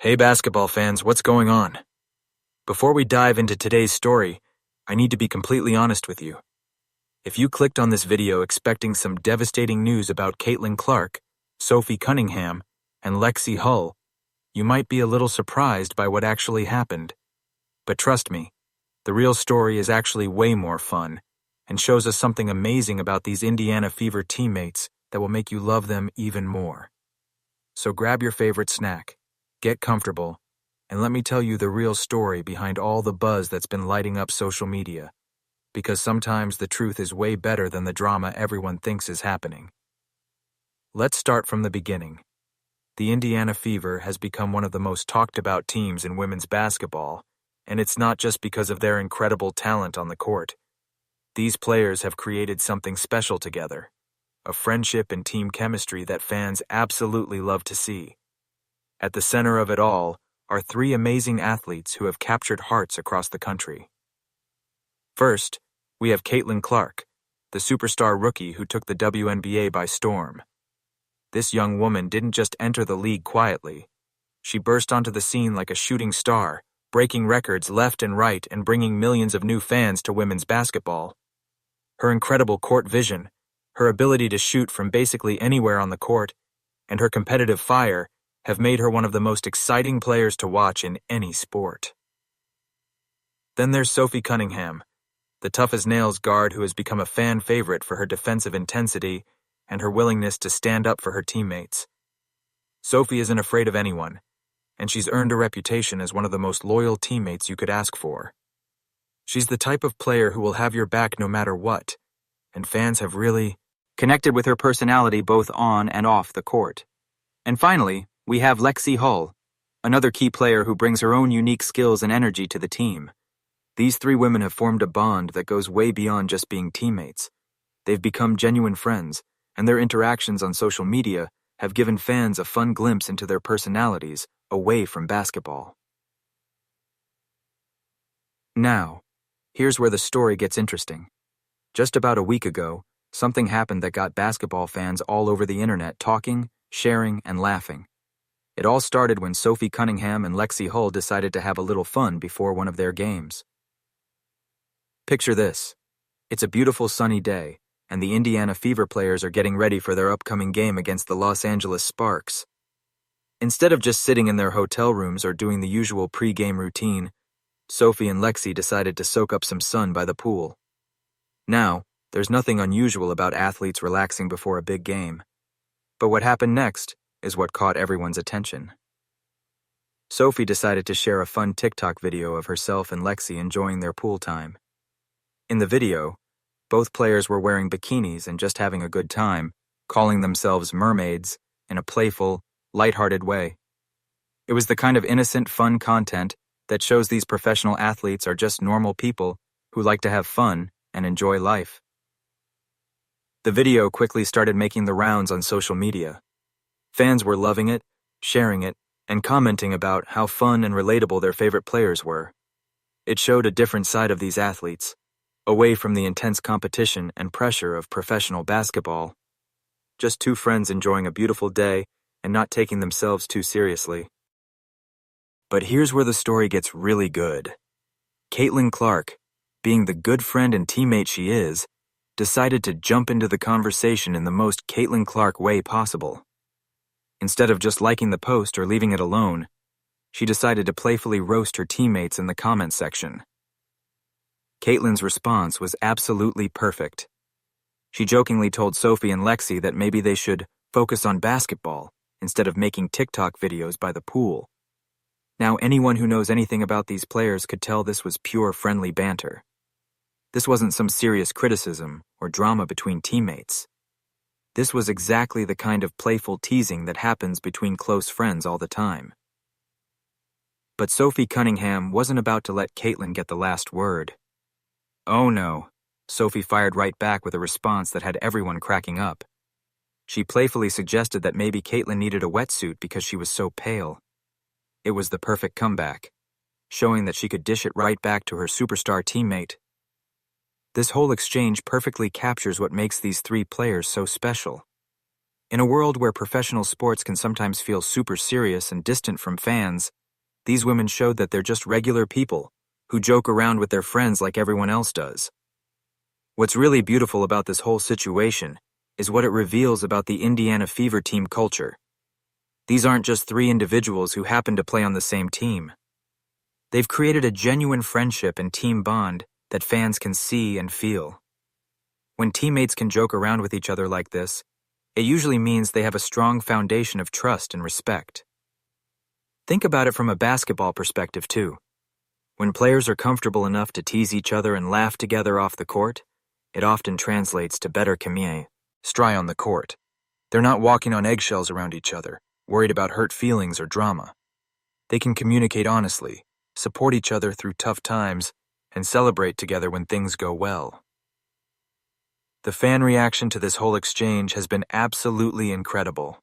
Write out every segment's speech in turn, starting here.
Hey basketball fans, what's going on? Before we dive into today's story, I need to be completely honest with you. If you clicked on this video expecting some devastating news about Caitlin Clark, Sophie Cunningham, and Lexie Hull, you might be a little surprised by what actually happened. But trust me, the real story is actually way more fun and shows us something amazing about these Indiana Fever teammates that will make you love them even more. So grab your favorite snack, get comfortable, and let me tell you the real story behind all the buzz that's been lighting up social media. Because sometimes the truth is way better than the drama everyone thinks is happening. Let's start from the beginning. The Indiana Fever has become one of the most talked about teams in women's basketball, and it's not just because of their incredible talent on the court. These players have created something special together, a friendship and team chemistry that fans absolutely love to see. At the center of it all are three amazing athletes who have captured hearts across the country. First, we have Caitlin Clark, the superstar rookie who took the WNBA by storm. This young woman didn't just enter the league quietly. She burst onto the scene like a shooting star, breaking records left and right and bringing millions of new fans to women's basketball. Her incredible court vision, her ability to shoot from basically anywhere on the court, and her competitive fire have made her one of the most exciting players to watch in any sport. Then there's Sophie Cunningham, the tough-as-nails guard who has become a fan favorite for her defensive intensity and her willingness to stand up for her teammates. Sophie isn't afraid of anyone, and she's earned a reputation as one of the most loyal teammates you could ask for. She's the type of player who will have your back no matter what, and fans have really connected with her personality both on and off the court. And finally, we have Lexie Hull, another key player who brings her own unique skills and energy to the team. These three women have formed a bond that goes way beyond just being teammates. They've become genuine friends, and their interactions on social media have given fans a fun glimpse into their personalities away from basketball. Now, here's where the story gets interesting. Just about a week ago, something happened that got basketball fans all over the internet talking, sharing, and laughing. It all started when Sophie Cunningham and Lexie Hull decided to have a little fun before one of their games. Picture this. It's a beautiful sunny day, and the Indiana Fever players are getting ready for their upcoming game against the Los Angeles Sparks. Instead of just sitting in their hotel rooms or doing the usual pre-game routine, Sophie and Lexie decided to soak up some sun by the pool. Now, there's nothing unusual about athletes relaxing before a big game. But what happened next is what caught everyone's attention. Sophie decided to share a fun TikTok video of herself and Lexie enjoying their pool time. In the video, both players were wearing bikinis and just having a good time, calling themselves mermaids in a playful, lighthearted way. It was the kind of innocent, fun content that shows these professional athletes are just normal people who like to have fun and enjoy life. The video quickly started making the rounds on social media. Fans were loving it, sharing it, and commenting about how fun and relatable their favorite players were. It showed a different side of these athletes, away from the intense competition and pressure of professional basketball. Just two friends enjoying a beautiful day and not taking themselves too seriously. But here's where the story gets really good. Caitlin Clark, being the good friend and teammate she is, decided to jump into the conversation in the most Caitlin Clark way possible. Instead of just liking the post or leaving it alone, she decided to playfully roast her teammates in the comment section. Caitlin's response was absolutely perfect. She jokingly told Sophie and Lexie that maybe they should focus on basketball instead of making TikTok videos by the pool. Now, anyone who knows anything about these players could tell this was pure friendly banter. This wasn't some serious criticism or drama between teammates. This was exactly the kind of playful teasing that happens between close friends all the time. But Sophie Cunningham wasn't about to let Caitlin get the last word. Oh no, Sophie fired right back with a response that had everyone cracking up. She playfully suggested that maybe Caitlin needed a wetsuit because she was so pale. It was the perfect comeback, showing that she could dish it right back to her superstar teammate. This whole exchange perfectly captures what makes these three players so special. In a world where professional sports can sometimes feel super serious and distant from fans, these women showed that they're just regular people who joke around with their friends like everyone else does. What's really beautiful about this whole situation is what it reveals about the Indiana Fever team culture. These aren't just three individuals who happen to play on the same team. They've created a genuine friendship and team bond that fans can see and feel. When teammates can joke around with each other like this, it usually means they have a strong foundation of trust and respect. Think about it from a basketball perspective, too. When players are comfortable enough to tease each other and laugh together off the court, it often translates to better chemistry on the court. They're not walking on eggshells around each other, worried about hurt feelings or drama. They can communicate honestly, support each other through tough times, and celebrate together when things go well. The fan reaction to this whole exchange has been absolutely incredible.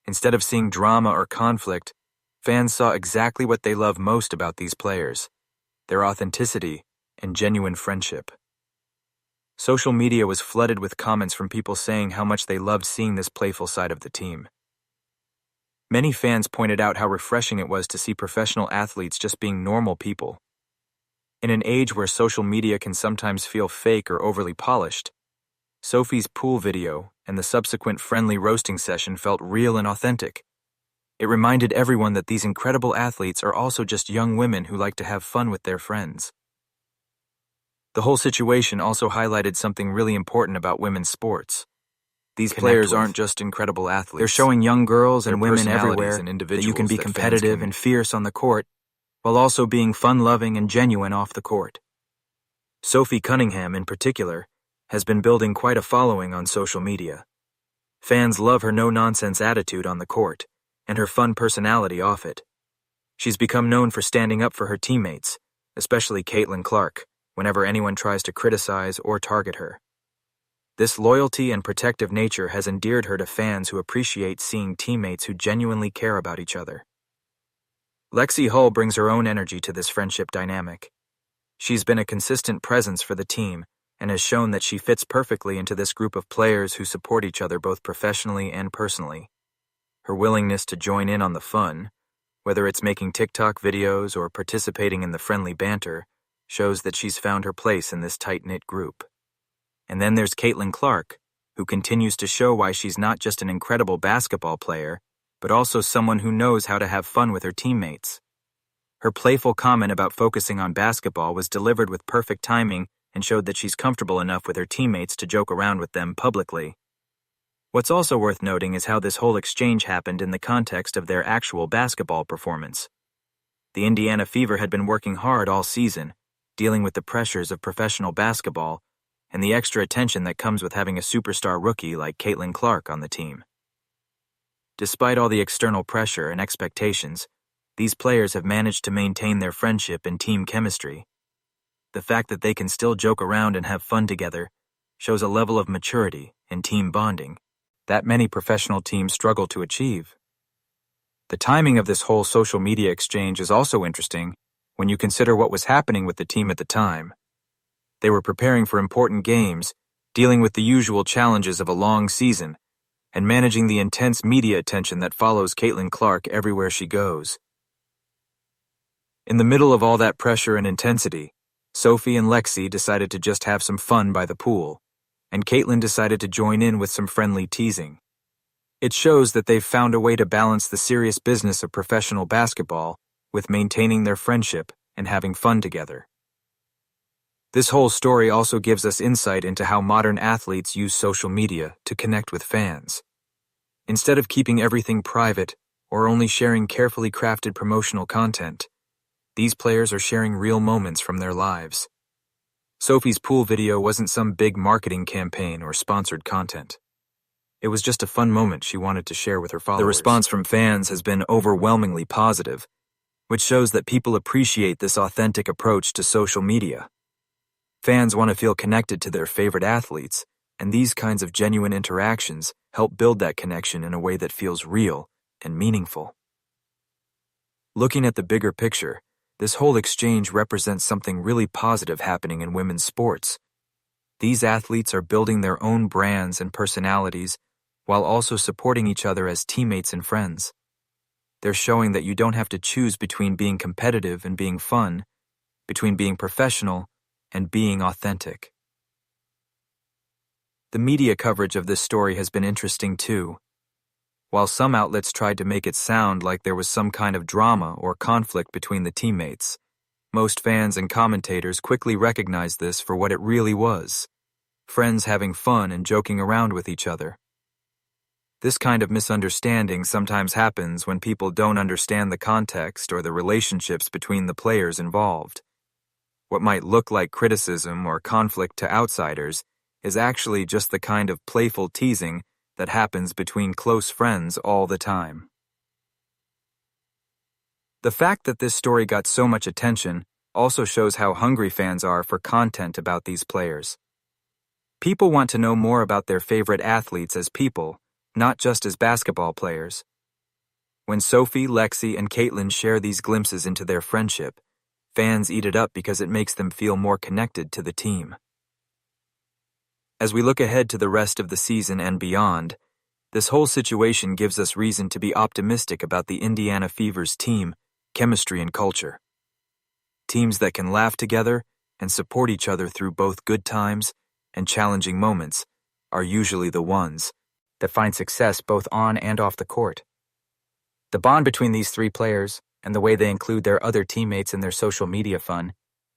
Instead of seeing drama or conflict, fans saw exactly what they love most about these players: their authenticity and genuine friendship. Social media was flooded with comments from people saying how much they loved seeing this playful side of the team. Many fans pointed out how refreshing it was to see professional athletes just being normal people. In an age where social media can sometimes feel fake or overly polished, Sophie's pool video and the subsequent friendly roasting session felt real and authentic. It reminded everyone that these incredible athletes are also just young women who like to have fun with their friends. The whole situation also highlighted something really important about women's sports. These players aren't just incredible athletes. They're showing young girls and women everywhere that you can be competitive and fierce on the court, while also being fun-loving and genuine off the court. Sophie Cunningham, in particular, has been building quite a following on social media. Fans love her no-nonsense attitude on the court, and her fun personality off it. She's become known for standing up for her teammates, especially Caitlin Clark, whenever anyone tries to criticize or target her. This loyalty and protective nature has endeared her to fans who appreciate seeing teammates who genuinely care about each other. Lexie Hull brings her own energy to this friendship dynamic. She's been a consistent presence for the team and has shown that she fits perfectly into this group of players who support each other both professionally and personally. Her willingness to join in on the fun, whether it's making TikTok videos or participating in the friendly banter, shows that she's found her place in this tight-knit group. And then there's Caitlin Clark, who continues to show why she's not just an incredible basketball player, but also someone who knows how to have fun with her teammates. Her playful comment about focusing on basketball was delivered with perfect timing and showed that she's comfortable enough with her teammates to joke around with them publicly. What's also worth noting is how this whole exchange happened in the context of their actual basketball performance. The Indiana Fever had been working hard all season, dealing with the pressures of professional basketball and the extra attention that comes with having a superstar rookie like Caitlin Clark on the team. Despite all the external pressure and expectations, these players have managed to maintain their friendship and team chemistry. The fact that they can still joke around and have fun together shows a level of maturity and team bonding that many professional teams struggle to achieve. The timing of this whole social media exchange is also interesting when you consider what was happening with the team at the time. They were preparing for important games, dealing with the usual challenges of a long season, and managing the intense media attention that follows Caitlin Clark everywhere she goes. In the middle of all that pressure and intensity, Sophie and Lexie decided to just have some fun by the pool, and Caitlin decided to join in with some friendly teasing. It shows that they've found a way to balance the serious business of professional basketball with maintaining their friendship and having fun together. This whole story also gives us insight into how modern athletes use social media to connect with fans. Instead of keeping everything private or only sharing carefully crafted promotional content, these players are sharing real moments from their lives. Sophie's pool video wasn't some big marketing campaign or sponsored content. It was just a fun moment she wanted to share with her followers. The response from fans has been overwhelmingly positive, which shows that people appreciate this authentic approach to social media. Fans want to feel connected to their favorite athletes, and these kinds of genuine interactions help build that connection in a way that feels real and meaningful. Looking at the bigger picture, this whole exchange represents something really positive happening in women's sports. These athletes are building their own brands and personalities while also supporting each other as teammates and friends. They're showing that you don't have to choose between being competitive and being fun, between being professional and being authentic. The media coverage of this story has been interesting too. While some outlets tried to make it sound like there was some kind of drama or conflict between the teammates, most fans and commentators quickly recognized this for what it really was: friends having fun and joking around with each other. This kind of misunderstanding sometimes happens when people don't understand the context or the relationships between the players involved. What might look like criticism or conflict to outsiders is actually just the kind of playful teasing that happens between close friends all the time. The fact that this story got so much attention also shows how hungry fans are for content about these players. People want to know more about their favorite athletes as people, not just as basketball players. When Sophie, Lexie, and Caitlin share these glimpses into their friendship, fans eat it up because it makes them feel more connected to the team. As we look ahead to the rest of the season and beyond, this whole situation gives us reason to be optimistic about the Indiana Fever's team, chemistry, and culture. Teams that can laugh together and support each other through both good times and challenging moments are usually the ones that find success both on and off the court. The bond between these three players, and the way they include their other teammates in their social media fun,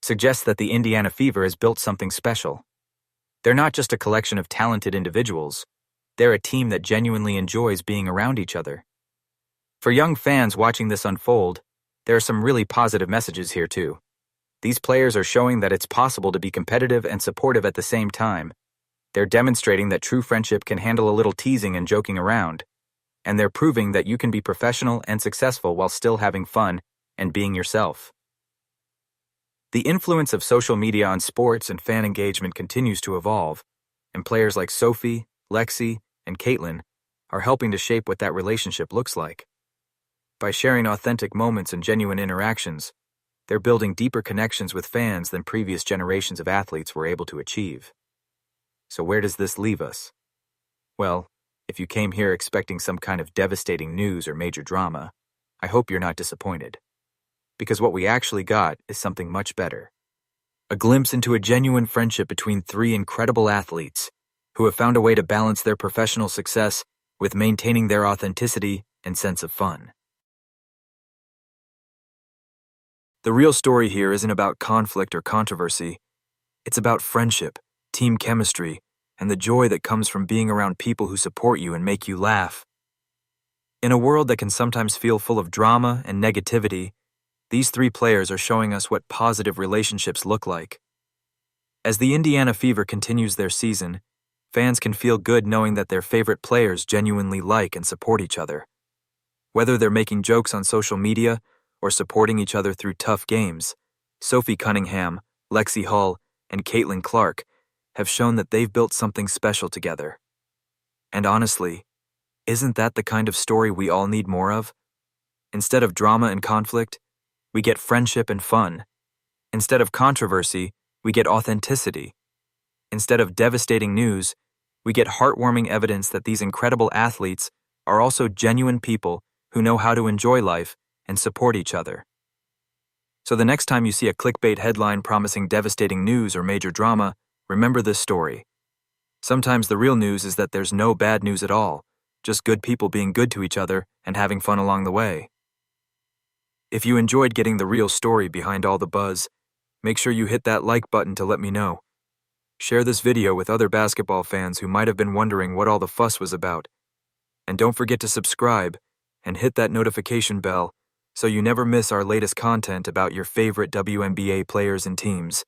suggests that the Indiana Fever has built something special. They're not just a collection of talented individuals, they're a team that genuinely enjoys being around each other. For young fans watching this unfold, there are some really positive messages here too. These players are showing that it's possible to be competitive and supportive at the same time. They're demonstrating that true friendship can handle a little teasing and joking around. And they're proving that you can be professional and successful while still having fun and being yourself. The influence of social media on sports and fan engagement continues to evolve, and players like Sophie, Lexie, and Caitlin are helping to shape what that relationship looks like. By sharing authentic moments and genuine interactions, they're building deeper connections with fans than previous generations of athletes were able to achieve. So where does this leave us? Well, if you came here expecting some kind of devastating news or major drama, I hope you're not disappointed. Because what we actually got is something much better. A glimpse into a genuine friendship between three incredible athletes who have found a way to balance their professional success with maintaining their authenticity and sense of fun. The real story here isn't about conflict or controversy. It's about friendship, team chemistry, and the joy that comes from being around people who support you and make you laugh. In a world that can sometimes feel full of drama and negativity, these three players are showing us what positive relationships look like. As the Indiana Fever continues their season, fans can feel good knowing that their favorite players genuinely like and support each other. Whether they're making jokes on social media or supporting each other through tough games, Sophie Cunningham, Lexie Hull, and Caitlin Clark have shown that they've built something special together. And honestly, isn't that the kind of story we all need more of? Instead of drama and conflict, we get friendship and fun. Instead of controversy, we get authenticity. Instead of devastating news, we get heartwarming evidence that these incredible athletes are also genuine people who know how to enjoy life and support each other. So the next time you see a clickbait headline promising devastating news or major drama, remember this story. Sometimes the real news is that there's no bad news at all, just good people being good to each other and having fun along the way. If you enjoyed getting the real story behind all the buzz, make sure you hit that like button to let me know. Share this video with other basketball fans who might have been wondering what all the fuss was about. And don't forget to subscribe and hit that notification bell so you never miss our latest content about your favorite WNBA players and teams.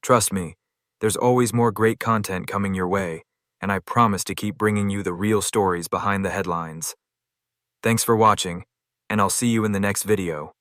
Trust me, there's always more great content coming your way, and I promise to keep bringing you the real stories behind the headlines. Thanks for watching, and I'll see you in the next video.